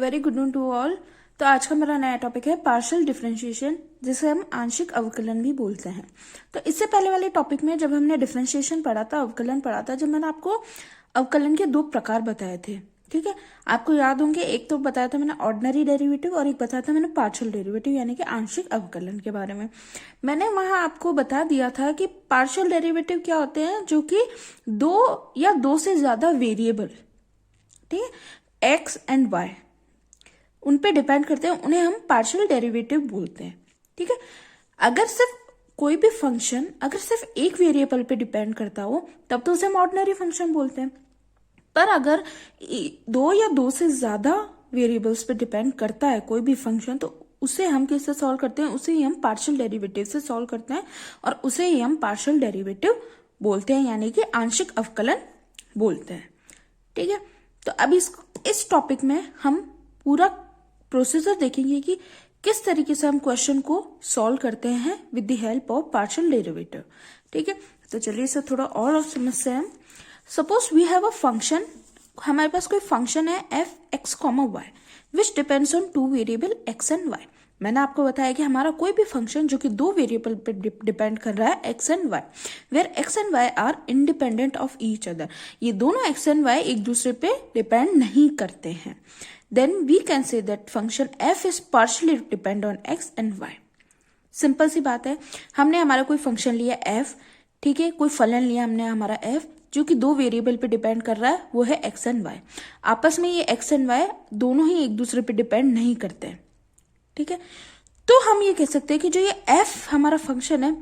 Very good noon to all. तो आज का मेरा नया टॉपिक है पार्शियल डिफरेंशिएशन, जिसे हम आंशिक अवकलन भी बोलते हैं। तो इससे पहले वाले टॉपिक में जब हमने डिफरेंशिएशन पढ़ा था, अवकलन पढ़ा था, जब मैंने आपको अवकलन के दो प्रकार बताए थे, ठीक है। आपको याद होंगे, एक तो बताया था मैंने ऑर्डिनरी डेरिवेटिव और एक बताया था मैंने पार्शियल डेरिवेटिव यानी कि आंशिक अवकलन के बारे में। मैंने वहां आपको बता दिया था कि पार्शियल डेरिवेटिव क्या होते हैं, जो कि दो या दो से ज्यादा वेरिएबल, ठीक है, एक्स एंड वाई, उन पे डिपेंड करते हैं, उन्हें हम पार्शियल डेरिवेटिव बोलते हैं, ठीक है। अगर सिर्फ कोई भी फंक्शन अगर सिर्फ एक वेरिएबल पे डिपेंड करता हो तब तो उसे हम ऑर्डिनरी फंक्शन बोलते हैं। पर अगर दो या दो से ज्यादा वेरिएबल्स पे डिपेंड करता है कोई भी फंक्शन, तो उसे हम किससे सॉल्व करते हैं, उसे ही हम पार्शियल डेरिवेटिव से सॉल्व करते हैं और उसे ही हम पार्शियल डेरिवेटिव बोलते हैं यानी कि आंशिक अवकलन बोलते हैं, ठीक है। तो अब इस टॉपिक में हम पूरा प्रोसीजर देखेंगे कि किस तरीके से हम क्वेश्चन को सॉल्व करते हैं with the help of partial derivative, ठीक है। तो चलिए इसे थोड़ा और समझते हैं। Suppose we have a function, हमारे पास कोई फंक्शन है f x comma y which depends on two variable x and y. मैंने आपको बताया कि हमारा कोई भी फंक्शन जो कि दो वेरिएबल पे डिपेंड कर रहा है, x and y, where x and y are independent of each other. ये दोनों एक्स एंड वाई एक दूसरे पे डिपेंड नहीं करते हैं। Then we can say that function f is partially depend on x and y। Simple सी बात है, हमने हमारा कोई फंक्शन लिया f, ठीक है, कोई फलन लिया हमने हमारा f जो कि दो वेरिएबल पे डिपेंड कर रहा है, वो है x एंड y। आपस में ये x एंड y दोनों ही एक दूसरे पे डिपेंड नहीं करते हैं, ठीक है। तो हम ये कह सकते हैं कि जो ये f हमारा फंक्शन है,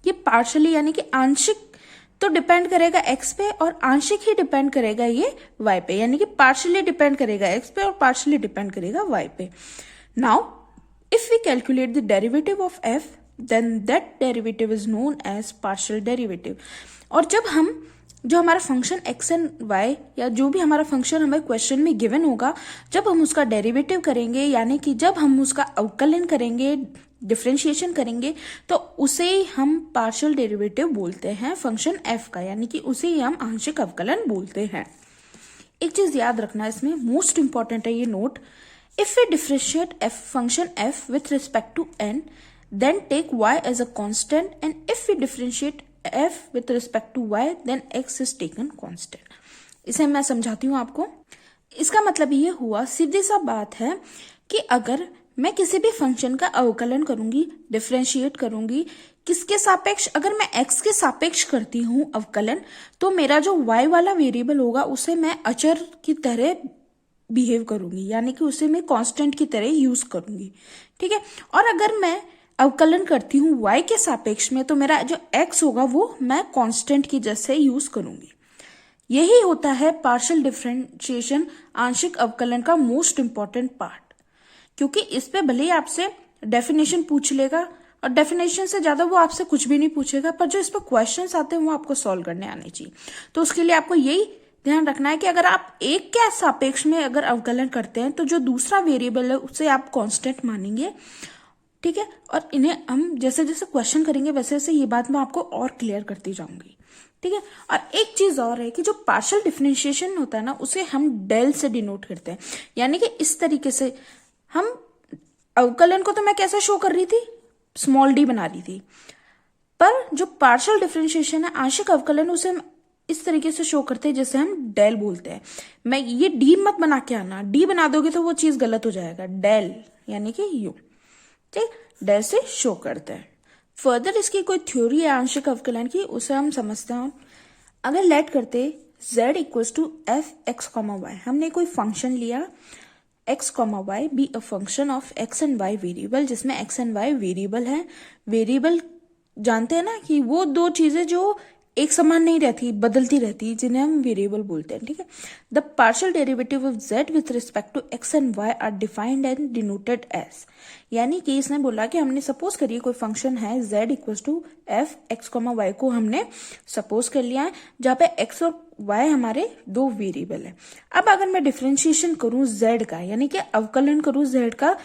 ये पार्शियली यानी कि आंशिक तो डिपेंड करेगा x पे और आंशिक ही डिपेंड करेगा ये y पे, यानी कि पार्शियली डिपेंड करेगा x पे और पार्शियली डिपेंड करेगा y पे। Now if we calculate the derivative of f, then that derivative is known as partial derivative. और जब हम जो हमारा फंक्शन x एंड y या जो भी हमारा फंक्शन हमें क्वेश्चन में गिवन होगा, जब हम उसका डेरिवेटिव करेंगे यानी कि जब हम उसका अवकलन करेंगे, डिफरेंशिएशन करेंगे, तो उसे हम पार्शियल डेरिवेटिव बोलते हैं फंक्शन f का, यानी कि उसे ही हम आंशिक अवकलन बोलते हैं। एक चीज याद रखना, इसमें मोस्ट इंपॉर्टेंट है ये note, if we differentiate f function f with respect to n, then take y as a constant, and if we differentiate f with respect to y, then x is taken constant. इसे मैं समझाती हूँ आपको। इसका मतलब ये हुआ, सीधी सा बात है कि अगर मैं किसी भी फंक्शन का अवकलन करूंगी, डिफरेंशिएट करूंगी, किसके सापेक्ष, अगर मैं x के सापेक्ष करती हूँ अवकलन, तो मेरा जो y वाला वेरिएबल होगा उसे मैं अचर की तरह बिहेव करूंगी, यानी कि उसे मैं कांस्टेंट की तरह यूज करूंगी, ठीक है। और अगर मैं अवकलन करती हूँ y के सापेक्ष में, तो मेरा जो x होगा वो मैं कांस्टेंट की जैसे यूज करूंगी। यही होता है पार्शियल डिफरेंशिएशन, आंशिक अवकलन का मोस्ट इंपॉर्टेंट पार्ट, क्योंकि इस पे भले ही आपसे डेफिनेशन पूछ लेगा और डेफिनेशन से ज्यादा वो आपसे कुछ भी नहीं पूछेगा, पर जो इस पे क्वेश्चंस आते हैं वो आपको सॉल्व करने आने चाहिए। तो उसके लिए आपको यही ध्यान रखना है कि अगर आप एक के सापेक्ष में अगर अवकलन करते हैं, तो जो दूसरा वेरिएबल है उसे आप कांस्टेंट मानेंगे, ठीक है। और इन्हें हम जैसे जैसे क्वेश्चन करेंगे वैसे वैसे ये बात मैं आपको और क्लियर करती जाऊंगी, ठीक है। और एक चीज और है कि जो पार्शियल डिफरेंशिएशन होता है ना, उसे हम डेल से डिनोट करते हैं, यानी कि इस तरीके से हम अवकलन को, तो मैं कैसे शो कर रही थी, स्मॉल डी बना रही थी, पर जो पार्शियल डिफरेंशिएशन है, आंशिक अवकलन, उसे हम इस तरीके से शो करते हैं जैसे हम डेल बोलते हैं। मैं ये डी मत बना के आना, डी बना दोगे तो वो चीज गलत हो जाएगा। डेल यानी कि यू, ठीक, डेल से शो करते हैं। फर्दर इसकी कोई थ्योरी है आंशिक अवकलन की, उसे हम समझते हैं। अगर लेट करते z equals to f x comma y, हमने कोई फंक्शन लिया x comma y be a function of x and y variable, जिसमें x एंड y वेरिएबल है। वेरिएबल जानते हैं ना कि वो दो चीजें जो एक समान नहीं रहती, बदलती रहती, जिन्हें हम वेरिएबल बोलते हैं, ठीक है। The partial derivative of z with respect to x and y are defined and denoted as, यानी कि इसने बोला कि हमने सपोज करिए कोई फंक्शन है z equals to f x comma y को हमने सपोज कर लिया है, जहां पे x और y हमारे दो वेरिएबल है। अब अगर मैं डिफरेंशिएशन करूं z का, यानी कि अवकलन करूं z का,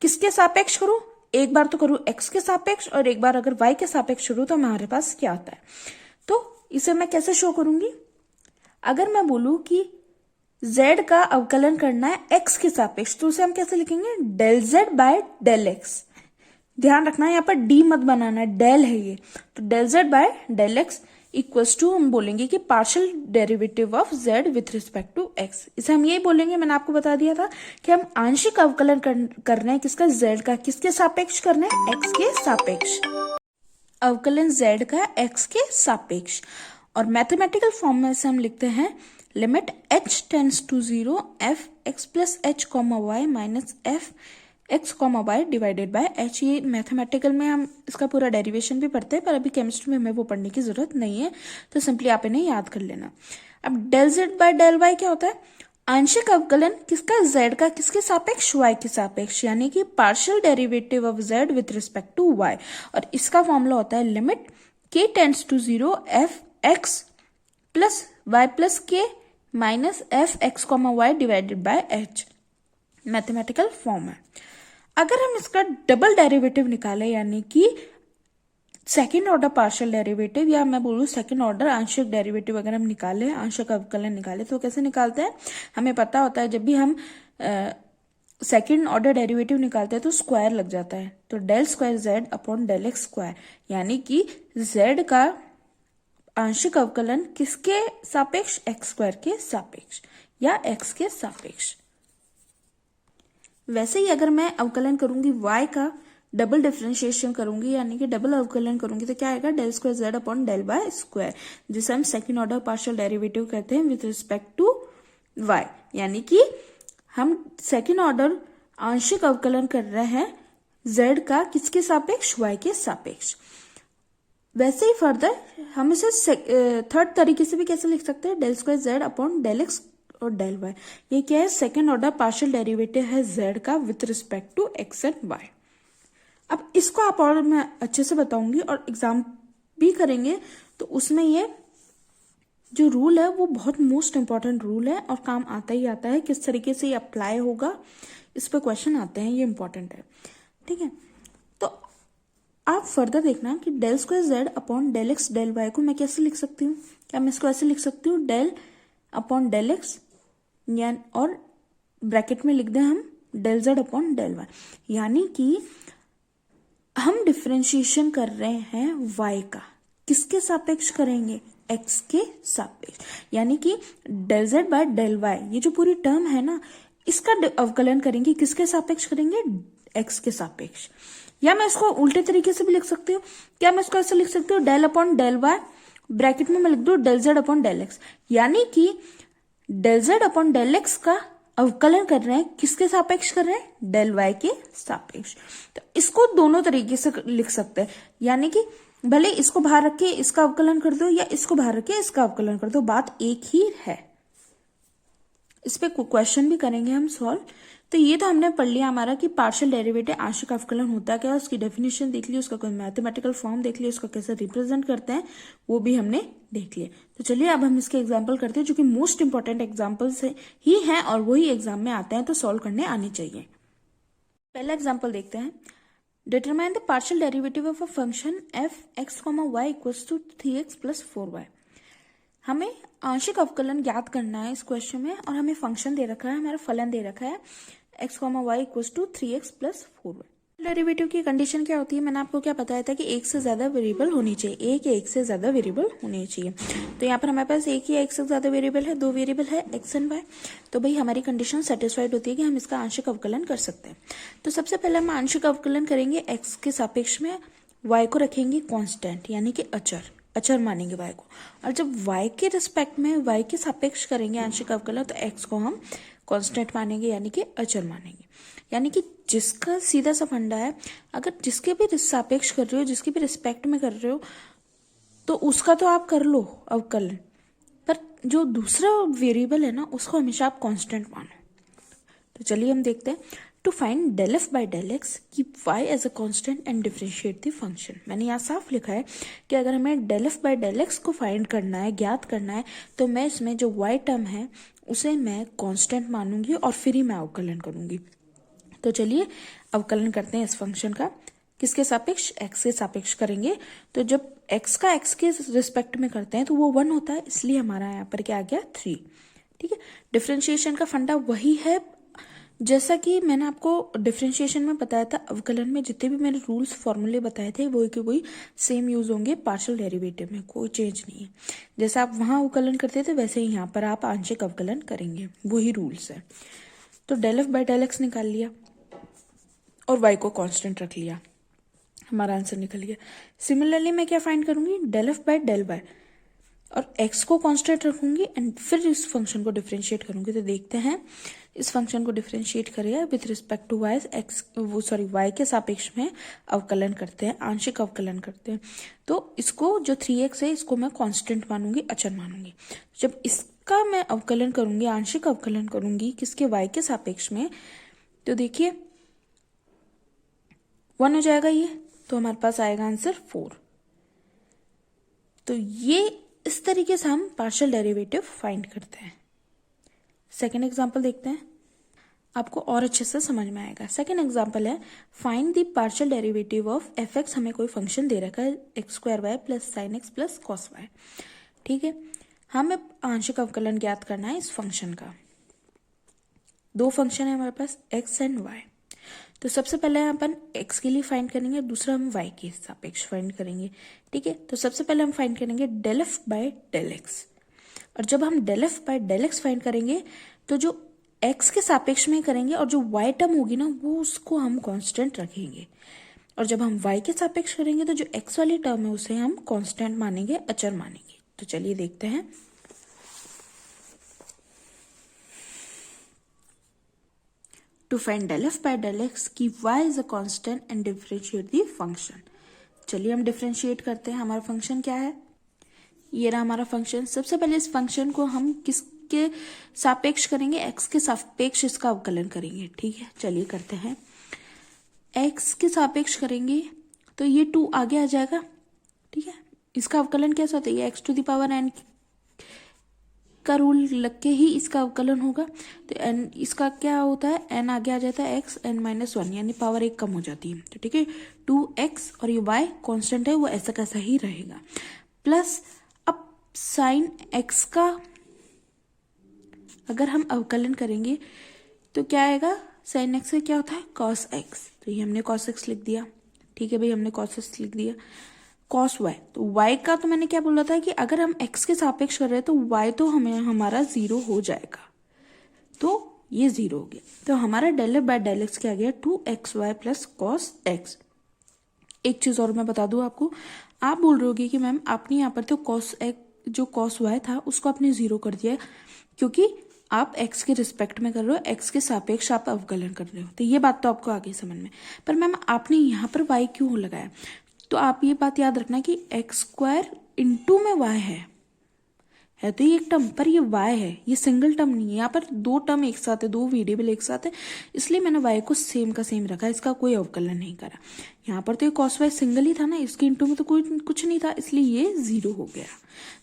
किसके सापेक्ष करूं, एक बार तो करूं x के सापेक्ष और एक बार अगर y के सापेक्ष करूं, तो हमारे पास क्या आता है। तो इसे मैं कैसे शो करूंगी, अगर मैं बोलूं कि z का अवकलन करना है x के सापेक्ष, तो उसे हम कैसे लिखेंगे, del z by del x। ध्यान रखना है यहाँ पर d मत बनाना है, डेल है ये, तो del z by del x equals to हम बोलेंगे कि partial derivative of z with respect to x। इसे हम यही बोलेंगे, मैंने आपको बता दिया था कि हम आंशिक अवकलन कर रहे हैं किसका, z का, किसके सापेक्ष करना है, x के सापेक्ष। अवकलन z का x के सापेक्ष, और मैथमेटिकल फॉर्म में से हम लिखते हैं limit h tends to 0 f x plus h comma y minus f x comma y divided by h। ये मैथमेटिकल में हम इसका पूरा डेरिवेशन भी पढ़ते हैं, पर अभी केमिस्ट्री में हमें वो पढ़ने की जरूरत नहीं है, तो सिंपली आप इन्हें याद कर लेना। अब del z by del y क्या होता है, आंशिक अवकलन किसका, z का, किसके सापेक्ष, y के सापेक्ष, यानी कि partial derivative of z with respect to y। और इसका फॉर्मूला होता है limit k tends to 0 f x plus y plus k minus f x comma y divided by h। Mathematical form है। अगर हम इसका डबल डेरिवेटिव निकालें, यानी कि सेकेंड ऑर्डर पार्शियल डेरिवेटिव, या मैं बोलूँ सेकेंड ऑर्डर आंशिक डेरिवेटिव अगर हम निकालें, आंशिक अवकलन निकालें, तो कैसे निकालते हैं, हमें पता होता है जब भी हम सेकेंड ऑर्डर डेरिवेटिव निकालते हैं तो स्क्वायर लग जाता है, तो del square z upon del x square, यानी कि z का आंशिक अवकलन किसके सापेक्ष, एक्स स्क्वायर के सापेक्ष या x के सापेक्ष। वैसे ही अगर मैं अवकलन करूंगी y का, डबल डिफरेंशिएशन करूंगी यानी कि डबल अवकलन करूंगी, तो क्या आएगा, del square z upon del y square, जिसे हम सेकंड ऑर्डर पार्शियल डेरिवेटिव कहते हैं विथ रिस्पेक्ट टू y। यानी कि हम सेकंड ऑर्डर आंशिक अवकलन कर रहे हैं z का किसके सापेक्ष, y के सापेक्ष। वैसे ही फर्दर हम इसे थर्ड तरीके से भी कैसे लिख सकते हैं, del square z upon del x और डेल वाई। ये क्या है, सेकेंड ऑर्डर पार्शियल डेरिवेटिव है z का with respect to x and y। अब इसको आप और मैं अच्छे से बताऊंगी और एग्जाम भी करेंगे, तो उसमें ये जो रूल है वो बहुत मोस्ट इंपॉर्टेंट रूल है और काम आता ही आता है, किस तरीके से ये अप्लाई होगा इस पर क्वेश्चन आते हैं, ये इंपॉर्टेंट है, ठीक है। तो आप फर्दर देखना कि del square z upon del x del y को मैं कैसे लिख सकती हूँ, क्या मैं इसको ऐसे लिख सकती हूँ, डेल अपॉन डेल एक्स, और ब्रैकेट में लिख दें हम del z upon del y, यानी कि हम डिफरेंशिएशन कर रहे हैं y का, किसके सापेक्ष करेंगे, x के सापेक्ष, यानी कि del z by del y, ये जो पूरी टर्म है ना, इसका अवकलन करेंगे, किसके सापेक्ष करेंगे, x के सापेक्ष। या मैं इसको उल्टे तरीके से भी लिख सकती हूँ, क्या मैं इसको ऐसे लिख सकती हूँ, del upon del y, bracket में मैं लिख दू del z upon del x, यानी कि del z upon del x का अवकलन कर रहे हैं, किसके सापेक्ष कर रहे हैं, डेल y के सापेक्ष। तो इसको दोनों तरीके से लिख सकते हैं, यानी कि भले इसको बाहर रख के इसका अवकलन कर दो या इसको बाहर रख के इसका अवकलन कर दो, बात एक ही है। इस पे क्वेश्चन भी करेंगे हम सॉल्व। तो ये तो हमने पढ़ लिया हमारा कि पार्शियल डेरिवेटिव आंशिक अवकलन होता है क्या, उसकी डेफिनेशन देख ली, उसका कोई मैथमेटिकल फॉर्म देख लिया, उसका कैसे रिप्रेजेंट करते हैं वो भी हमने देख लिया। तो चलिए अब हम इसके एग्जाम्पल करते हैं, जो कि मोस्ट इंपॉर्टेंट एग्जाम्पल ही हैं और वही एग्जाम में आते हैं, तो सॉल्व करने आने चाहिए। पहला एग्जाम्पल देखते हैं, determine the partial derivative of a function f x, y equals to 3x plus 4y। हमें आंशिक अवकलन ज्ञात करना है इस क्वेश्चन में, और हमें फंक्शन दे रखा है, हमारा फलन दे रखा है x, y equals to 3x plus 4y। Derivative की कंडीशन क्या होती है, मैंने आपको क्या बताया था कि एक से ज्यादा वेरिएबल होनी चाहिए, एक या एक से ज्यादा वेरिएबल होने चाहिए। तो यहाँ पर हमारे पास एक या एक से ज्यादा वेरिएबल है, दो वेरिएबल है x एंड y, तो भाई हमारी कंडीशन सेटिस्फाइड होती है कि हम इसका आंशिक अवकलन कर सकते हैं। तो सबसे पहले हम आंशिक अवकलन करेंगे, x के सापेक्ष में y को रखेंगे कांस्टेंट, यानी कि अचर मानेंगे y को, और जब y के रिस्पेक्ट में y के सापेक्ष करेंगे आंशिक अवकलन, तो x को हम कांस्टेंट मानेंगे, यानी कि अचर मानेंगे। यानी कि जिसका सीधा सा फंडा है, अगर जिसके भी सापेक्ष कर रहे हो, जिसके भी रिस्पेक्ट में कर रहे हो, तो उसका तो आप कर लो अवकलन, पर जो दूसरा वेरिएबल है ना, उसको हमेशा आप कांस्टेंट मानो। तो चलिए हम देखते हैं, to find del f by del x, keep y as a constant and differentiate the function. मैंने यहाँ साफ लिखा है कि अगर हमें del f by del x को फाइंड करना है, ज्ञात करना है, तो मैं इसमें जो वाई टर्म है उसे मैं कांस्टेंट मानूंगी और फिर ही मैं अवकलन करूंगी। तो चलिए अवकलन करते हैं इस फंक्शन का, किसके सापेक्ष, x के सापेक्ष करेंगे। तो जब x का x के रिस्पेक्ट में करते हैं तो वो 1 होता है, इसलिए हमारा यहाँ पर क्या आ गया 3। ठीक है, डिफरेंशिएशन का फंडा वही है जैसा कि मैंने आपको डिफरेंशिएशन में बताया था। अवकलन में जितने भी मैंने रूल्स फॉर्मूले बताए थे वही के वही सेम यूज होंगे पार्शियल डेरिवेटिव में, कोई चेंज नहीं है। जैसा आप वहां अवकलन करते थे वैसे ही यहाँ पर आप आंशिक अवकलन करेंगे, वही रूल्स है। तो del f by del x निकाल लिया और वाई को कांस्टेंट रख लिया, हमारा आंसर निकल गया। सिमिलरली मैं क्या फाइंड करूंगी, del f by del y, और x को कांस्टेंट रखूंगी एंड फिर इस फंक्शन को डिफरेंशिएट करूंगी। तो देखते हैं इस फंक्शन को डिफरेंशिएट करेगा with respect to y, y के सापेक्ष में अवकलन करते हैं, आंशिक अवकलन करते हैं। तो इसको जो 3x है इसको मैं कांस्टेंट मानूंगी, अचर मानूंगी। जब इसका मैं अवकलन करूंगी, आंशिक अवकलन करूंगी किसके, y के सापेक्ष में, तो देखिए 1 हो जाएगा ये, तो हमारे पास आएगा आंसर 4। तो ये इस तरीके से हम पार्शियल डेरिवेटिव फाइंड करते हैं। सेकेंड एग्जाम्पल देखते हैं, आपको और अच्छे से समझ में आएगा। सेकेंड एग्जाम्पल है find the partial derivative of f x. हमें कोई फंक्शन दे रखा है x square y plus sine x plus cos y. ठीक है, हमें आंशिक अवकलन ज्ञात करना है इस फंक्शन का। दो फंक्शन है हमारे पास एक्स एंड वाई। तो सबसे पहले अपन x के लिए फाइंड करेंगे, दूसरा हम y के सापेक्ष फाइंड करेंगे। ठीक है, तो सबसे पहले हम फाइंड करेंगे del f by del x. और जब हम del f by del x find करेंगे तो जो x के सापेक्ष में करेंगे और जो y टर्म होगी ना वो उसको हम कांस्टेंट रखेंगे। और जब हम y के सापेक्ष करेंगे तो जो x वाली टर्म है उसे हम कांस्टेंट मानेंगे, अचर मानेंगे। तो चलिए देखते हैं। To find del f by del x की y is a constant and differentiate the function। चलिए हम डिफरेंशिएट करते हैं। हमारा फंक्शन क्या है, ये रहा हमारा फंक्शन। सबसे पहले इस फंक्शन को हम किसके सापेक्ष करेंगे, x के सापेक्ष इसका अवकलन करेंगे। ठीक है, चलिए करते हैं। x के सापेक्ष करेंगे तो ये 2 आगे आ जाएगा। ठीक है, इसका अवकलन कैसा होता है, ये x to the power n का रूल लग के ही इसका अवकलन होगा। तो n इसका क्या होता है, n आगे आ जाता है x n-1, यानी पावर 1 कम हो जाती है। तो ठीक है, 2x और ये y कांस्टेंट है, वो ऐसा कैसा ही रहेगा। प्लस अब साइन x का अगर हम अवकलन करेंगे तो क्या आएगा, साइन x से क्या होता है cos x। तो ये हमने cos x लिख दिया। ठीक है भाई, हमने cos x लिख दिया। cos y, तो y का तो मैंने क्या बोला था कि अगर हम x के सापेक्ष कर रहे हैं तो y तो हमें हमारा 0 हो जाएगा। तो ये 0 हो गया। तो हमारा del f by del x क्या आ गया, 2xy प्लस cos x। एक चीज और मैं बता दूं आपको, आप बोल रहे होगे कि मैम आपने यहाँ पर तो cos x जो cos y था उसको आपने 0 कर दिया क्योंकि आप x के रिस्पेक्ट में कर रहे हो, x के सापेक्ष आप अवकलन कर रहे हो। तो ये बात तो आपको आगे समझ में, पर मैम आपने यहाँ पर y क्यों लगाया। तो आप ये बात याद रखना कि एक्स स्क्वायर इंटू में y है तो ये एक टर्म, पर ये y है, ये सिंगल टर्म नहीं है। यहाँ पर 2 टर्म एक साथ है, 2 वेरिएबल एक साथ है, इसलिए मैंने y को सेम का सेम रखा, इसका कोई अवकलन नहीं करा। यहाँ पर तो ये cos y सिंगल ही था ना, इसके इंटू में तो कोई कुछ नहीं था, इसलिए ये 0 हो गया।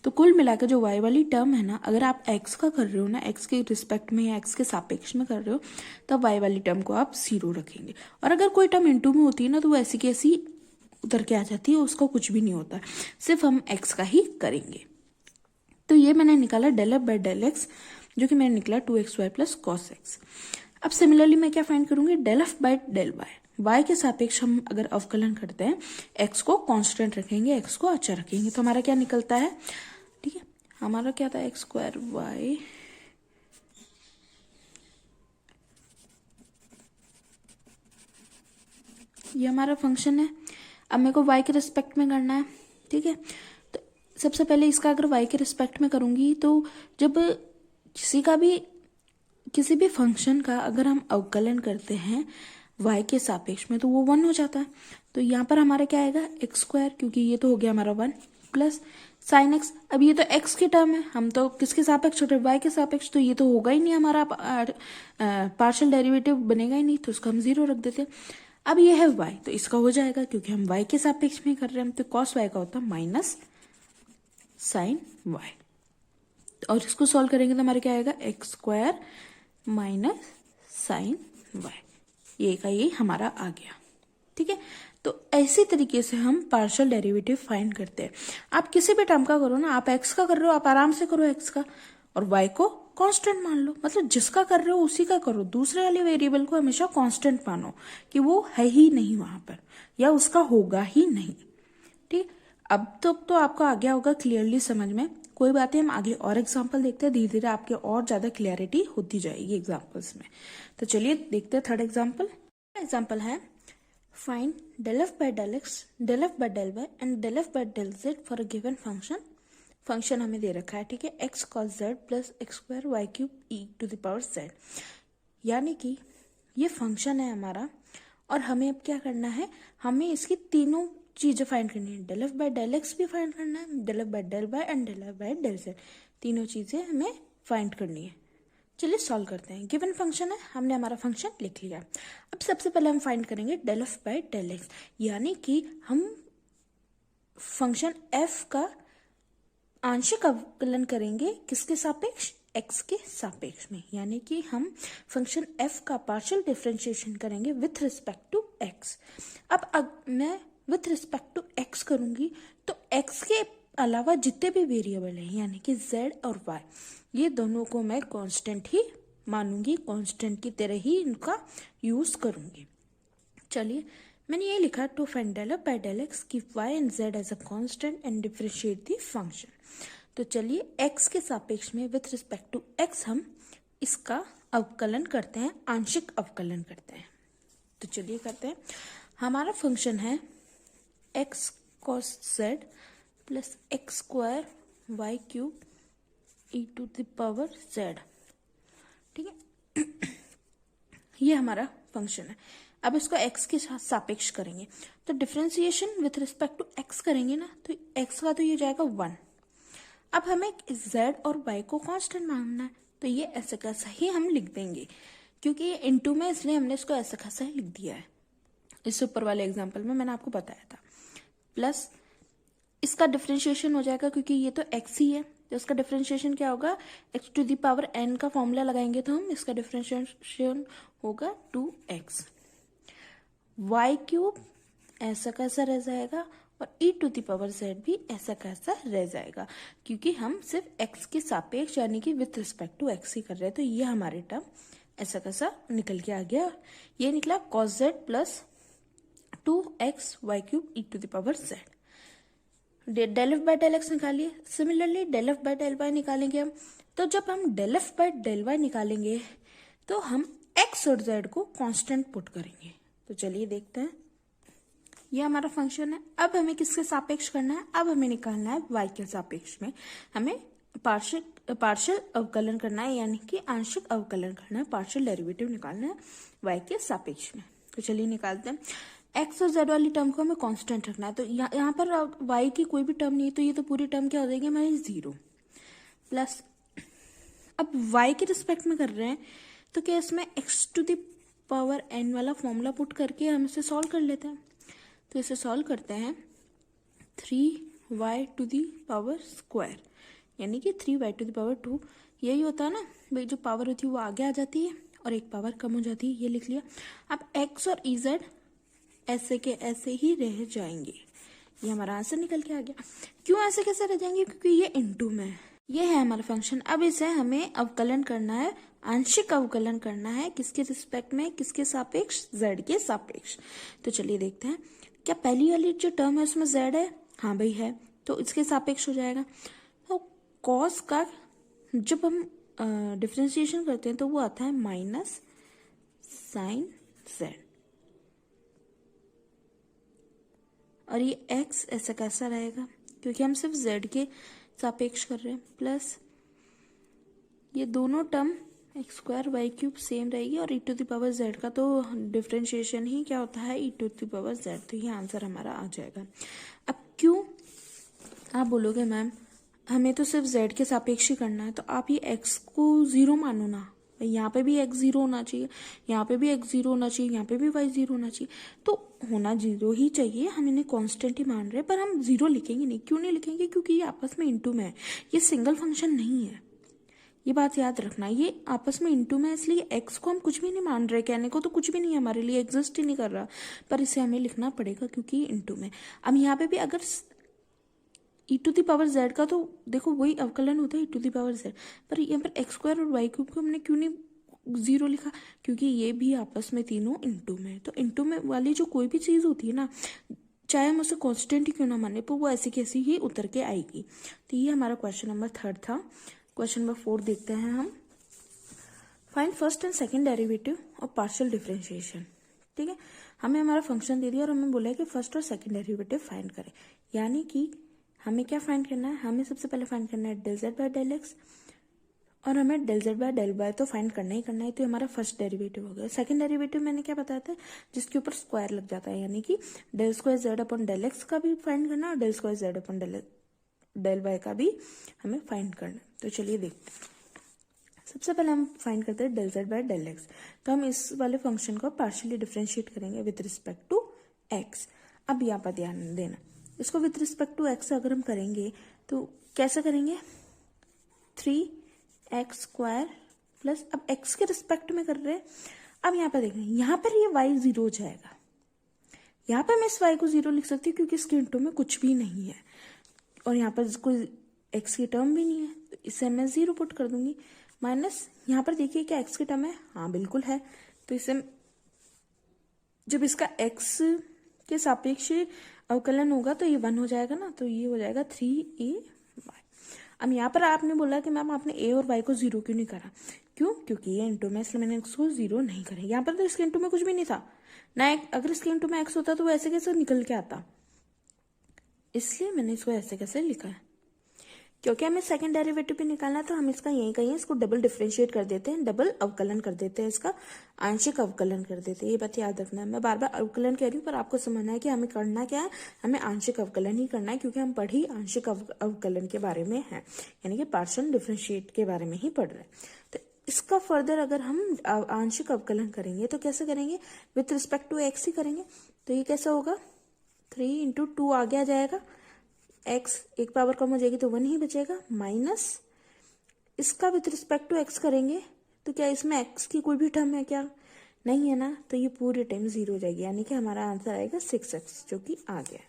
तो कुल मिलाकर जो y वाली टर्म है ना, अगर आप x का कर रहे हो ना, x के रिस्पेक्ट में या x के सापेक्ष में कर रहे हो, तब y वाली टर्म को आप 0 रखेंगे। और अगर कोई टर्म इंटू में होती है ना तो वो ऐसी की ऐसी उतर के आ जाती है, उसका कुछ भी नहीं होता, सिर्फ हम x का ही करेंगे। तो ये मैंने निकाला del f by del x, जो कि मैंने निकला 2xy प्लस कॉस एक्स। अब सिमिलरली मैं क्या फाइंड करूंगी, del f by del y के सापेक्ष हम अगर अवकलन करते हैं x को कांस्टेंट रखेंगे, x को अचर रखेंगे, तो हमारा क्या निकलता है। ठीक है, हमारा क्या था, एक्स स्क्वायर वाई ये हमारा फंक्शन है। अब मेरे को y के रिस्पेक्ट में करना है। ठीक है, तो सबसे पहले इसका अगर y के रिस्पेक्ट में करूंगी तो जब किसी भी फंक्शन का अगर हम अवकलन करते हैं y के सापेक्ष में तो वो 1 हो जाता है। तो यहाँ पर हमारा क्या आएगा, एक्स स्क्वायर, क्योंकि ये तो हो गया हमारा 1 प्लस साइन एक्स। अब ये तो x की टर्म है, हम तो किसके सापेक्ष छोटे y के सापेक्ष, तो ये तो होगा ही नहीं, हमारा पार्शियल डेरिवेटिव बनेगा ही नहीं, तो उसका हम 0 रख देते हैं। अब ये है y, तो इसका हो जाएगा क्योंकि हम y के सापेक्ष में कर रहे हैं, तो cos y का होता है माइनस साइन y। और इसको सॉल्व करेंगे तो हमारे क्या आएगा, x square minus sine y, ये का ये हमारा आ गया। ठीक है, तो ऐसे तरीके से हम पार्शियल डेरिवेटिव फाइंड करते हैं। आप किसी भी टर्म का करो ना, आप x का कर रहे हो आप आराम से करो x का, और y को कांस्टेंट मान लो, मतलब जिसका कर रहे हो उसी का करो, दूसरे वाले वेरिएबल को हमेशा कांस्टेंट मानो कि वो है ही नहीं वहां पर या उसका होगा ही नहीं। ठीक, अब तक तो आपको आ गया होगा क्लियरली समझ में। कोई बात है, हम आगे और एग्जाम्पल देखते हैं, धीरे धीरे आपके और ज्यादा क्लियरिटी होती जाएगी एग्जाम्पल्स में। तो चलिए देखते हैं थर्ड एग्जाम्पल। एग्जाम्पल है find del f by del x, del f by del y and del f by del z for a given function। Function हमें दे रखा है, ठीक है, x cos z plus x square y cube e to the power z, यानी कि ये function है हमारा और हमें अब क्या करना है, हमें इसकी तीनों चीजें फाइंड करनी है। del f by del x भी फाइंड करना है, del f by del y and del f by del z, तीनों चीजें हमें फाइंड करनी है। चलिए सॉल्व करते हैं। गिवन फंक्शन है, हमने हमारा फंक्शन लिख लिया। अब सबसे पहले हम फाइंड करेंगे del f by del x, यानी कि हम फंक्शन f का आंशिक अवकलन करेंगे किसके सापेक्ष, x के सापेक्ष में, यानी कि हम फंक्शन f का पार्शियल डिफरेंशिएशन करेंगे विथ रिस्पेक्ट टू x। अब मैं विथ रिस्पेक्ट टू x करूंगी तो x के अलावा जितने भी वेरिएबल हैं यानी कि z और y, ये दोनों को मैं कांस्टेंट ही मानूंगी, कांस्टेंट की तरह ही इनका यूज करूंगी। चलिए मैंने ये लिखा to find del f by del x, keep y and z as a constant and differentiate the function। तो चलिए x के सापेक्ष में विथ रिस्पेक्ट टू x हम इसका अवकलन करते हैं, आंशिक अवकलन करते हैं। तो चलिए करते हैं। हमारा फंक्शन है x cos z plus x square y cube e to the power z, ठीक है। ये हमारा फंक्शन है। अब इसको x के साथ सापेक्ष करेंगे तो differentiation with respect to x करेंगे ना, तो x का तो ये जाएगा 1। अब हमें z और y को कांस्टेंट मानना है, तो ये ऐसा कैसा ही हम लिख देंगे, क्योंकि ये इनटू में इसलिए हमने इसको ऐसा कैसा ही लिख दिया है। इससे ऊपर वाले एग्जाम्पल में मैंने आपको बताया था। प्लस इसका डिफरेंशिएशन हो जाएगा क्योंकि ये तो x ही है, तो इसका डिफरेंशिएशन क्या होगा, x to the power n का फॉर्मूला लगाएंगे तो हम इसका डिफरेंशिएशन होगा 2x। y क्यूब ऐसा कैसा रह जाएगा और e to the power z भी ऐसा कैसा रह जाएगा, क्योंकि हम सिर्फ x के सापेक्ष यानी कि विथ रिस्पेक्ट टू x ही कर रहे हैं। तो ये हमारे टर्म ऐसा कैसा निकल के आ गया, ये निकला cos z प्लस 2x y cube e to the power z। del f by del x निकालिए। Similarly del f by del y निकालेंगे हम, तो जब हम del f by del y निकालेंगे तो हम x और z को कांस्टेंट पुट करेंगे। तो चलिए देखते हैं, ये हमारा फंक्शन है। अब हमें किसके सापेक्ष करना है, अब हमें निकालना है y के सापेक्ष में, हमें पार्शियल अवकलन करना है, यानी कि आंशिक अवकलन करना है, पार्शियल डेरिवेटिव निकालना है y के सापेक्ष में। तो चलिए निकालते हैं। x और z वाली टर्म को हमें कांस्टेंट रखना है, तो यहाँ पर y की कोई भी टर्म नहीं है, तो ये तो पूरी टर्म क्या हो जाएगी हमारी 0। प्लस अब y के रिस्पेक्ट में कर रहे हैं तो क्या इसमें x to the power n वाला फॉर्मूला पुट करके हम इसे सॉल्व कर लेते हैं। तो इसे सॉल्व करते हैं 3y to the power square, यानी कि 3y टू द पावर 2। यही होता है ना भाई, जो पावर होती है वो आगे आ जाती है और एक पावर कम हो जाती है, ये लिख लिया। अब x और ez ऐसे के ऐसे ही रह जाएंगे, ये हमारा आंसर निकल के आ गया। क्यों ऐसे कैसे रह जाएंगे, क्योंकि ये इनटू में है, ये है हमारा फंक्शन। अब इसे हमें अवकलन करना है, आंशिक अवकलन करना है, किसके रिस्पेक्ट में, किसके सापेक्ष, z के सापेक्ष। तो चलिए देखते हैं, क्या पहली वाली जो टर्म है उसमें z है, हाँ भाई है, तो इसके सापेक्ष हो जाएगा। तो cos का जब हम डिफरेंशिएशन करते हैं तो वो आता है माइनस साइन z, और ये x ऐसा कैसा रहेगा क्योंकि हम सिर्फ z के सापेक्ष कर रहे हैं। प्लस ये दोनों term x square y cube same रहेगी और e to the power z का तो डिफरेंशिएशन ही क्या होता है, e to the power z। तो ये आंसर हमारा आ जाएगा। अब क्यों आप बोलोगे मैम हमें तो सिर्फ z के सापेक्ष ही करना है, तो आप ये x को 0 मानो ना, यहाँ पे भी x 0 होना चाहिए, यहाँ पे भी x 0 होना चाहिए, यहाँ पे भी y 0 होना चाहिए, तो होना 0 ही चाहिए। हम इन्हें कांस्टेंट ही मान रहे हैं, पर हम 0 लिखेंगे नहीं। क्यों नहीं लिखेंगे, क्योंकि ये आपस में इनटू में है, ये सिंगल फंक्शन नहीं है, ये बात याद रखना। ये आपस में इनटू में है, इसलिए x को हम कुछ भी नहीं मान रहे, कहने को तो कुछ भी नहीं है, हमारे लिए एग्जिस्ट ही नहीं कर रहा, पर इसे हमें लिखना पड़ेगा क्योंकि इनटू में। अब यहाँ पे भी अगर ई टू द पावर जेड का तो देखो वही अवकलन होता है ई टू द पावर जेड, पर यहाँ पर एक्स स्क्वायर और वाई क्यूब को हमने क्यों नहीं जीरो लिखा, क्योंकि ये भी आपस में तीनों इनटू में, तो इनटू में वाली जो कोई भी चीज़ होती है ना, चाहे हम उसे कांस्टेंट ही क्यों ना माने, पर वो ऐसी कैसी ही उतर के आएगी। तो ये हमारा क्वेश्चन नंबर 3 था। क्वेश्चन नंबर 4 देखते हैं हम। Find first and second derivative of partial differentiation. ठीक है, हमें हमारा फंक्शन दे दिया और हमें बोला है कि फर्स्ट और सेकंड डेरिवेटिव फाइंड करें, यानी कि हमें क्या फाइंड करना है, हमें सबसे पहले फाइंड करना है del z by del x, और हमें del z by del y तो फाइंड करना ही करना है। तो हमारा फर्स्ट डेरिवेटिव हो गया। सेकंड डेरिवेटिव मैंने क्या बताया था, जिसके ऊपर स्क्वायर लग जाता है, यानी कि del square z upon del x का भी फाइंड करना और del square z upon del y का भी हमें फाइंड करना। तो चलिए देखते हैं। सबसे पहले हम फाइंड करते हैं del z by del x. तो हम इस वाले फंक्शन को पार्शियली डिफरेंशिएट करेंगे विथ रिस्पेक्ट टू एक्स। अब यहाँ पर ध्यान देना, इसको विथ रिस्पेक्ट टू एक्स अगर हम करेंगे तो कैसे करेंगे, 3x स्क्वायर प्लस, अब x के रिस्पेक्ट में कर रहे हैं। अब यहाँ पर देखें, यहाँ पर ये y जीरो हो जाएगा, यहाँ पर मैं इस y को जीरो लिख सकती हूँ क्योंकि इसके इंटू में कुछ भी नहीं है, और यहाँ पर कोई x की टर्म भी नहीं है, तो इसे मैं जीरो पुट कर दूंगी। माइनस यहाँ पर देखिए क्या x की टर्म है, हाँ बिल्कुल है, तो इसे जब इसका x के सापेक्ष अवकलन होगा तो ये 1 हो जाएगा ना, तो ये हो जाएगा 3a। अब यहाँ पर आपने बोला कि मैम आपने a और y को जीरो क्यों नहीं करा, क्यों, क्योंकि ये इंटू में, इसलिए मैंने इसको जीरो नहीं करा। यहाँ पर तो इसके इंटू में कुछ भी नहीं था ना, अगर इसके इंटू में x होता तो वो ऐसे कैसे निकल के आता, इसलिए मैंने इसको ऐसे कैसे लिखा है। क्योंकि हमें सेकंड डेरिवेटिव भी निकालना है तो हम इसका यही कहीं इसको डबल डिफरेंशिएट कर देते हैं, डबल अवकलन कर देते हैं, इसका आंशिक अवकलन कर देते हैं। ये बात याद रखना है, मैं बार बार अवकलन कह रही हूँ पर आपको समझना है कि हमें करना क्या है, हमें आंशिक अवकलन ही करना है, क्योंकि हम पढ़ी आंशिक अवकलन के बारे में है, यानी कि पार्शियल डिफरेंशिएट के बारे में ही पढ़ रहे हैं। तो इसका फर्दर अगर हम आंशिक अवकलन करेंगे तो कैसे करेंगे, विथ रिस्पेक्ट टू एक्स ही करेंगे। तो ये कैसा होगा, 3 इंटू 2 आगे आ जाएगा, x एक पावर कम हो जाएगी तो 1 ही बचेगा, माइनस इसका विथ रिस्पेक्ट टू x करेंगे तो क्या इसमें x की कोई भी टर्म है क्या, नहीं है ना, तो ये पूरी टर्म जीरो हो जाएगी, यानी कि हमारा आंसर आएगा 6x, जो कि आ गया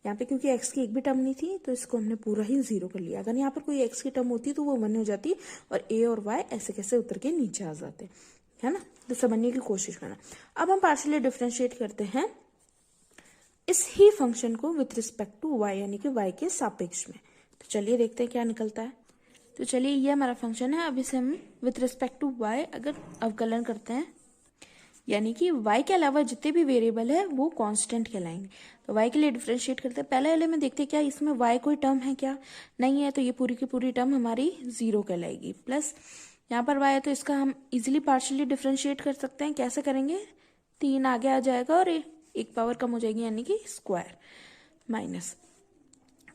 यहाँ पे। क्योंकि x की एक भी टर्म नहीं थी तो इसको हमने पूरा ही जीरो कर लिया। अगर यहाँ पर कोई x की टर्म होती तो वो 1 हो जाती और a और y ऐसे कैसे उतर के नीचे आ जाते, है ना। तो समझने की कोशिश करना। अब हम पार्शियली डिफरेंशिएट करते हैं इस ही फंक्शन को विथ रिस्पेक्ट टू y, यानी कि y के सापेक्ष में। तो चलिए देखते हैं क्या निकलता है। तो चलिए ये हमारा फंक्शन है, अब इसे हम विथ रिस्पेक्ट टू y अगर अवकलन करते हैं, यानी कि y के अलावा जितने भी वेरिएबल है वो कांस्टेंट कहलाएंगे। तो y के लिए डिफरेंशिएट करते हैं, पहले वाले में देखते हैं क्या इसमें y कोई टर्म है क्या, नहीं है, तो ये पूरी की पूरी टर्म हमारी जीरो कहलाएगी। प्लस यहाँ पर y है तो इसका हम इजिली पार्शियली डिफरेंशिएट कर सकते हैं। कैसे करेंगे, 3 आगे आ जाएगा और एक पावर कम हो जाएगी, यानी कि स्क्वायर। माइनस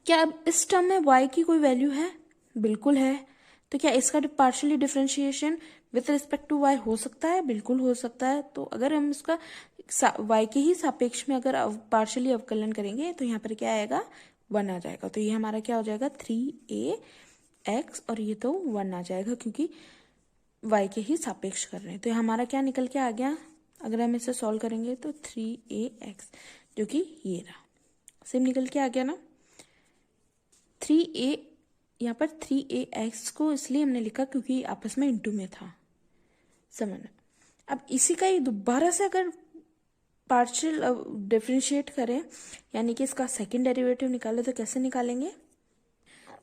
क्या अब इस टर्म में y की कोई वैल्यू है, बिल्कुल है, तो क्या इसका partially differentiation with respect to y हो सकता है, बिल्कुल हो सकता है। तो अगर हम इसका y के ही सापेक्ष में अगर पार्शियली अवकलन करेंगे तो यहाँ पर क्या आएगा, 1 आ जाएगा। तो ये हमारा क्या हो जाएगा, 3ax, और ये तो 1 आ जाएगा क्योंकि y के ही सापेक्ष कर रहे हैं। तो हमारा क्या निकल के आ गया, अगर हम इसे सॉल्व करेंगे तो 3ax, जो कि ये रहा, सेम निकल के आ गया ना। 3a, यहाँ पर 3ax को इसलिए हमने लिखा क्योंकि आपस में इंटू में था, समझना। अब इसी का ही दोबारा से अगर पार्शियल डिफरेंशिएट करें, यानी कि इसका सेकंड डेरिवेटिव निकाले, तो कैसे निकालेंगे,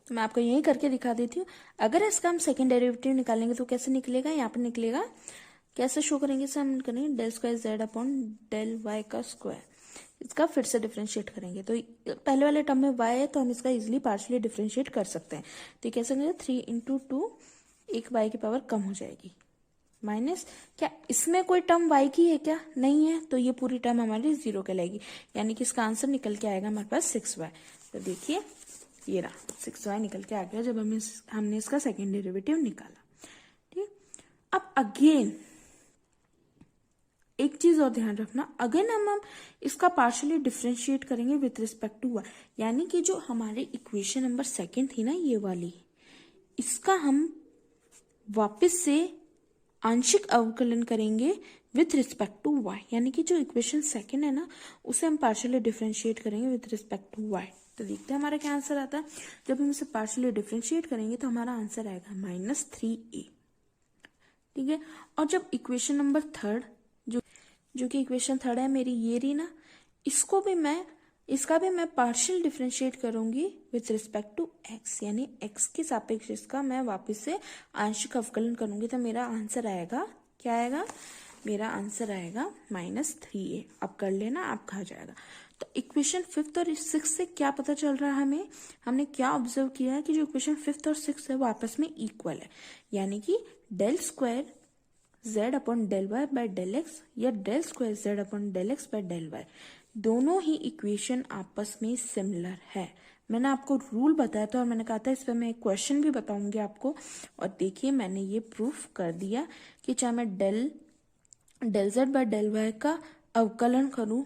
तो मैं आपको यही करके दिखा देती हूँ। अगर इसका हम सेकंड डेरिवेटिव निकालेंगे तो कैसे निकलेगा, यहाँ पर निकलेगा, कैसे शो करेंगे, इसे हम करेंगे del square z upon del y का स्क्वायर। इसका फिर से डिफरेंशिएट करेंगे तो पहले वाले टर्म में y है तो हम इसका इजीली पार्शियली डिफरेंशिएट कर सकते हैं। तो कैसे करेंगे, 3 इंटू 2, एक y की पावर कम हो जाएगी, माइनस क्या इसमें कोई टर्म y की है क्या, नहीं है, तो ये पूरी टर्म हमारी जीरो कहलाएगी, यानी कि इसका आंसर निकल के आएगा हमारे पास 6y। तो देखिए ये रहा 6y निकल के आ गया जब हमने इसका सेकेंड डेरिवेटिव निकाला। ठीक, अब अगेन एक चीज और ध्यान रखना, अगर हम इसका पार्शियली डिफरेंशिएट करेंगे विथ रिस्पेक्ट टू y, यानी कि जो हमारी इक्वेशन नंबर सेकंड थी ना ये वाली, इसका हम वापस से आंशिक अवकलन करेंगे विथ रिस्पेक्ट टू y, यानी कि जो इक्वेशन सेकंड है ना उसे हम पार्शियली डिफरेंशिएट करेंगे विथ रिस्पेक्ट टू y। तो देखते हैं हमारा क्या आंसर आता है। जब हम इसे पार्शियली डिफरेंशिएट करेंगे तो हमारा आंसर आएगा -3a। ठीक है, और जब इक्वेशन नंबर थर्ड जो कि इक्वेशन थर्ड है मेरी ये रही ना, इसका भी मैं पार्शियल डिफरेंशिएट करूंगी विथ रिस्पेक्ट टू x, यानी x के सापेक्ष इसका मैं वापस से आंशिक अवकलन करूंगी। तो मेरा आंसर आएगा, क्या आएगा, मेरा आंसर आएगा -3a। अब कर लेना, आप कहा जाएगा। तो इक्वेशन फिफ्थ और सिक्स से क्या पता चल रहा है हमें, हमने क्या ऑब्जर्व किया है कि जो इक्वेशन फिफ्थ और सिक्स है वो आपस में इक्वल है, यानी कि del square z upon del y by del x या del square z upon del x by del y, दोनों ही इक्वेशन आपस में सिमिलर है। मैंने आपको रूल बताया था और मैंने कहा था इस पर मैं एक क्वेश्चन भी बताऊंगी आपको, और देखिए मैंने ये प्रूफ कर दिया कि चाहे मैं del z by del y का अवकलन करूं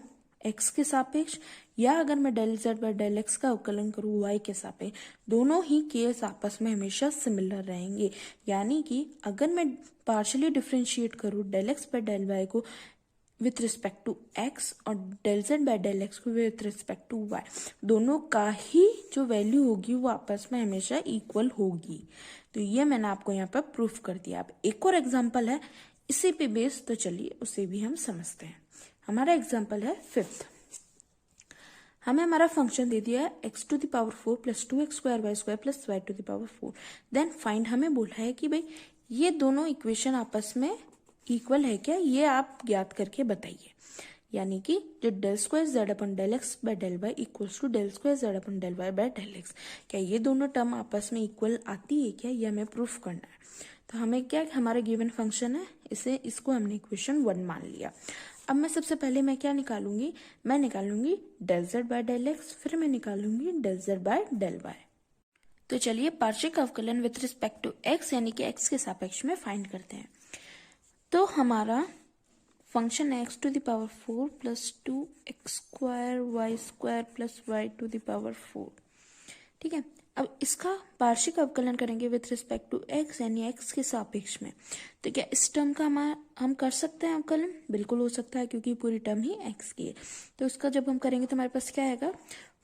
x के सापेक्ष, या अगर मैं del z by del x का अवकलन करूं y के सापेक्ष, दोनों ही केस आपस में हमेशा सिमिलर रहेंगे। यानी कि अगर मैं पार्शियली डिफरेंशिएट करूं del x by del y को विथ रिस्पेक्ट टू x और del z by del x को विथ रिस्पेक्ट टू y, दोनों का ही जो वैल्यू होगी वो आपस में हमेशा इक्वल होगी। तो ये मैंने आपको यहाँ पर प्रूफ कर दिया। अब एक और एग्जाम्पल है इसी पे बेस, तो चलिए उसे भी हम समझते हैं। हमारा एग्जाम्पल है फिफ्थ। हमें हमारा फंक्शन दे दिया है x to the power 4 plus 2x square y square plus y to the power 4। Then find, हमें बोला है कि भाई ये दोनों इक्वेशन आपस में इक्वल है क्या, ये आप ज्ञात करके बताइए। यानी कि जो del square z upon del x by del y equals to del square z upon del y by del x, क्या ये दोनों टर्म आपस में इक्वल आती है क्या, ये हमें प्रूफ करना है। तो हमें क्या, हमारा गिवन फंक्शन है, इसको हमने इक्वेशन 1 मान लिया। अब मैं सबसे पहले मैं क्या निकालूंगी, मैं निकालूंगी del z by del x, फिर मैं निकालूंगी del z by del y. तो चलिए पार्शियल अवकलन विथ रिस्पेक्ट टू x यानी कि x के सापेक्ष में फाइंड करते हैं। तो हमारा फंक्शन है x to the power 4 plus 2x square y square plus y to the power 4। ठीक है, अब इसका पार्शियल अवकलन करेंगे विथ रिस्पेक्ट टू x यानी x के सापेक्ष में। तो क्या इस टर्म का हम कर सकते हैं अवकलन, बिल्कुल हो सकता है क्योंकि पूरी टर्म ही x की है। तो इसका जब हम करेंगे तो हमारे पास क्या आएगा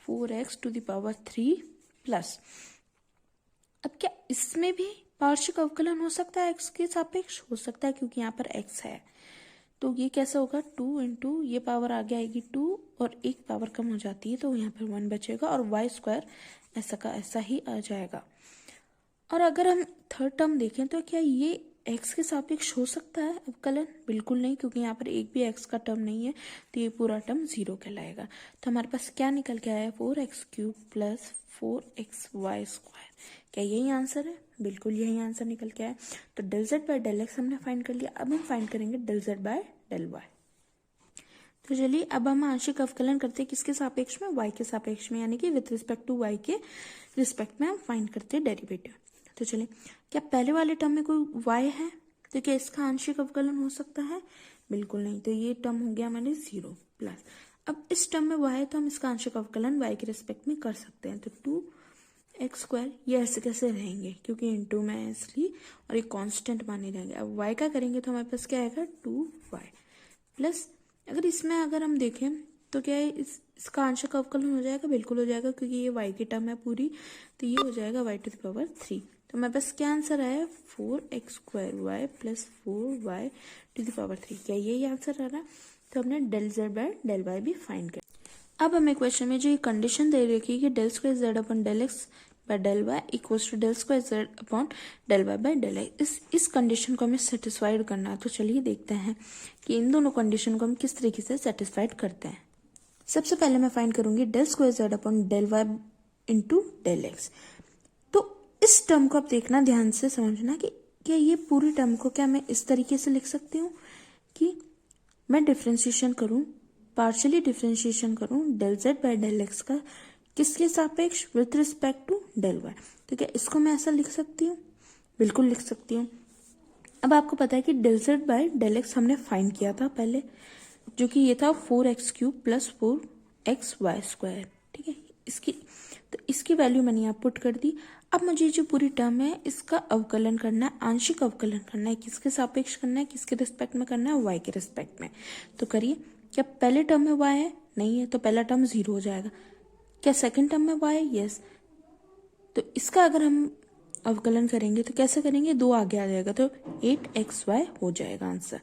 4x to the power 3 plus, अब क्या इसमें भी पार्शियल अवकलन हो सकता है x के सापेक्ष, हो सकता है क्योंकि यहाँ पर x है। तो ये कैसा होगा 2 इंटू ये पावर आगे आएगी 2 और एक पावर कम हो जाती है तो यहाँ पर 1 बचेगा और वाई स्क्वायर ऐसा का ऐसा ही आ जाएगा। और अगर हम थर्ड टर्म देखें तो क्या ये x के सापेक्ष हो सकता है अवकलन, बिल्कुल नहीं, क्योंकि यहाँ पर एक भी x का टर्म नहीं है तो ये पूरा टर्म 0 कहलाएगा। तो हमारे पास क्या निकल के आया 4x cube plus 4x Y square, क्या यही आंसर है, बिल्कुल यही आंसर निकल के आया। तो del z by del x हमने फाइंड कर लिया, अब हम फाइंड करेंगे del z by del y. तो चलिए अब हम आंशिक अवकलन करते हैं किसके सापेक्ष में, y के सापेक्ष में, यानी कि विथ रिस्पेक्ट टू y के रिस्पेक्ट में हम फाइंड करते हैं डेरिवेटिव। तो चलिए क्या पहले वाले टर्म में कोई y है, तो क्या इसका आंशिक अवकलन हो सकता है, बिल्कुल नहीं। तो ये टर्म हो गया हमारे 0 प्लस, अब इस टर्म में y है तो हम इसका आंशिक अवकलन y के रिस्पेक्ट में कर सकते हैं। तो 2x स्क्वायर ये ऐसे कैसे रहेंगे क्योंकि इंटू में है इसलिए, और ये कांस्टेंट माने रहेंगे। अब y का करेंगे तो हमारे पास क्या आएगा 2y प्लस, अगर इसमें अगर हम देखें तो क्या है इसका आंशिक अवकलन हो जाएगा, बिल्कुल हो जाएगा क्योंकि ये y की टर्म है पूरी, तो ये हो जाएगा y टू द पावर 3। तो हमारे पास क्या आंसर आया 4x square y plus 4y to the power 3, क्या यही आंसर आ रहा है। तो हमने del z by del y भी फाइंड किया। अब हमें क्वेश्चन में जो ये कंडीशन दे रखी है कि del square z upon del x by del y equals to del square z upon del y by del x, इस कंडीशन को हमें सेटिस्फाइड करना है। तो चलिए देखते हैं कि इन दोनों कंडीशन को हम किस तरीके से सेटिस्फाइड करते हैं। सबसे पहले मैं फाइंड करूंगी del square z upon del y into del x. तो इस टर्म को आप देखना ध्यान से समझना कि क्या ये पूरी टर्म को क्या मैं इस तरीके से लिख सकती हूँ कि मैं डिफ्रेंशिएशन करूं, पार्शियली डिफ्रेंशिएशन करूं del z by del x का किसके सापेक्ष, with respect to del y. तो क्या इसको मैं ऐसा लिख सकती हूँ, बिल्कुल लिख सकती हूँ। अब आपको पता है कि del z by del x हमने फाइंड किया था पहले, जो कि ये था 4x cube plus 4x Y square. ठीक है, इसकी वैल्यू मैंने यहाँ पुट कर दी। अब मुझे जो पूरी टर्म है इसका अवकलन करना है, आंशिक अवकलन करना है, किसके सापेक्ष करना है, किसके रिस्पेक्ट में करना है, y के रिस्पेक्ट में। तो करिए, क्या पहले टर्म में y है, नहीं है, तो पहला टर्म 0 हो जाएगा। क्या सेकंड टर्म में y? यस। तो इसका अगर हम अवकलन करेंगे तो कैसे करेंगे, 2 आगे आ जाएगा तो 8xy हो जाएगा आंसर।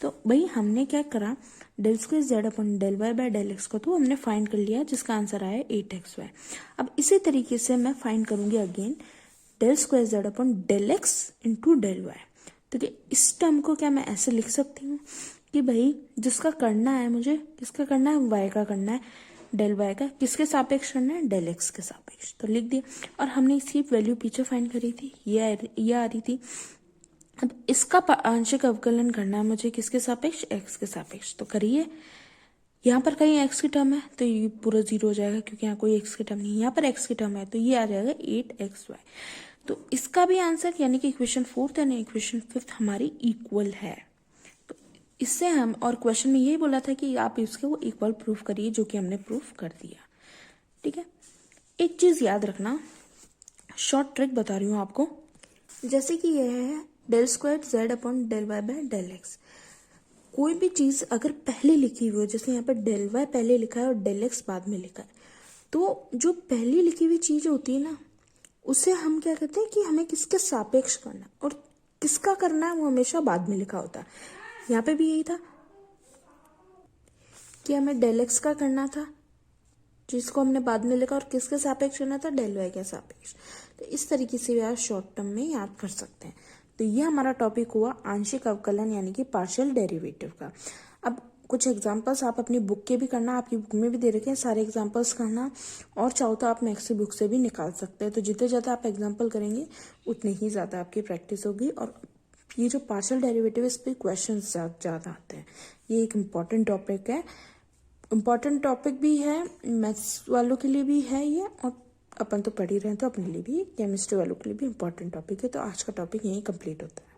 तो भाई हमने क्या करा, del square z upon del y by del x को तो हमने फाइंड कर लिया, जिसका आंसर आया 8xy। अब इसी तरीके से मैं फाइंड करूंगी again del square z upon del x into del y. तो क्या इस टर्म को क्या मैं ऐसे लिख सकती हूँ कि भाई जिसका करना है मुझे, किसका करना है, वाई का करना है, डेल वाई का किसके सापेक्ष करना है, डेल एक्स के सापेक्ष। तो लिख दिया, और हमने इसकी वैल्यू पीछे फाइंड करी थी, ये आ रही थी। अब इसका आंशिक अवकलन करना है मुझे किसके सापेक्ष, एक्स के सापेक्ष। तो करिए, यहाँ पर कहीं एक्स की टर्म है तो ये पूरा 0 हो जाएगा, क्योंकि यहाँ कोई एक्स की टर्म नहीं है, यहाँ पर एक्स की टर्म है तो ये आ जाएगा 8xy। तो इसका भी आंसर यानी कि इक्वेशन 4th यानी इक्वेशन 5th हमारी इक्वल है। तो इससे हम, और क्वेश्चन में यही बोला था कि आप इसको इक्वल प्रूफ करिए, जो कि हमने प्रूफ कर दिया। ठीक है, एक चीज याद रखना, शॉर्ट ट्रिक बता रही हूँ आपको। जैसे कि यह है del square z upon del y by del x. कोई भी चीज अगर पहले लिखी हुई हो, जैसे यहाँ पर डेल वाई पहले लिखा है और डेल एक्स बाद में लिखा है, तो जो पहली लिखी हुई चीज होती है ना, उसे हम क्या कहते हैं कि हमें किसके सापेक्ष करना है, और किसका करना है वो हमेशा बाद में लिखा होता है। यहाँ पे भी यही था कि हमें डेल एक्स का करना था, जिसको हमने बाद में लिखा, और किसके सापेक्ष करना था, डेल वाई के सापेक्ष। तो इस तरीके से भी आप शॉर्ट टर्म में याद कर सकते हैं। तो ये हमारा टॉपिक हुआ आंशिक अवकलन यानी कि पार्शियल डेरिवेटिव का। अब कुछ एग्जांपल्स आप अपनी बुक के भी करना, आपकी बुक में भी दे रखे हैं सारे एग्जांपल्स करना, और चाहो तो आप मैथ्स की बुक से भी निकाल सकते हैं। तो जितने ज़्यादा आप एग्जांपल करेंगे उतने ही ज़्यादा आपकी प्रैक्टिस होगी। और ये जो पार्शियल डेरिवेटिव, इस पर क्वेश्चन ज़्यादा आते हैं। ये एक इम्पॉर्टेंट टॉपिक है, इम्पॉर्टेंट टॉपिक भी है, मैथ्स वालों के लिए भी है ये, और अपन तो पढ़ ही रहे हैं तो अपने लिए भी, केमिस्ट्री वालों के लिए भी इम्पॉर्टेंट टॉपिक है। तो आज का टॉपिक यहीं कंप्लीट होता है।